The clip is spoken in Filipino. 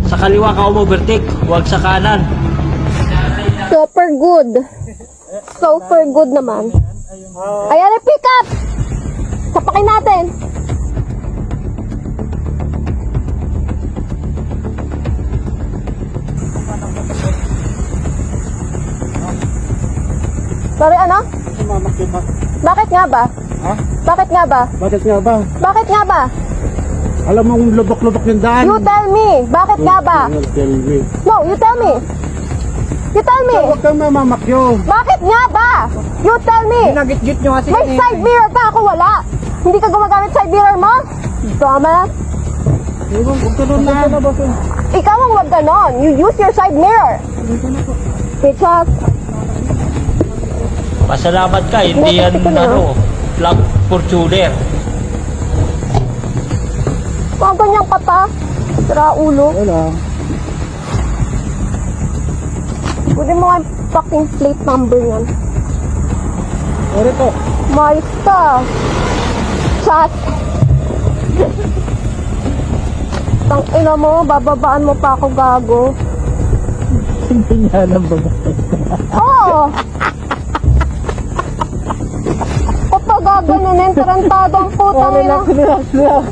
Sa kaliwa ka umovertake, huwag sa kanan. Super good. Super good naman. Ayan na, pick up! Sapakin natin. Sorry, ano? Bakit nga ba? Ha? Bakit nga ba? Bakit nga ba? Bakit nga ba? Alam mong lubok-lubok yung daan. You tell me. Bakit nga ba? You tell me. No, you tell me. You tell me. Huwag kang mamamakyo. Bakit nga ba? You tell me. Ginagit-git nyo kasi. May side mirror ka, ako wala. Hindi ka gumagamit side mirror mo? Dumbass. Huwag ka doon na. Ikaw ang wag ganon. You use your side mirror. Bitches. Pasalamat ka, hindi yan flag Fortuner. Kung ganyan ka pa, sira ulo. Wala. Pwede mo nga yung fucking plate number yan. Ore to. Mayos ka. Chat. Tang ina mo, bababaan mo pa ako, gago. Hindi niya alam ba? Oo. Kapag gaganunin, tarantado ang putang ina. Relax.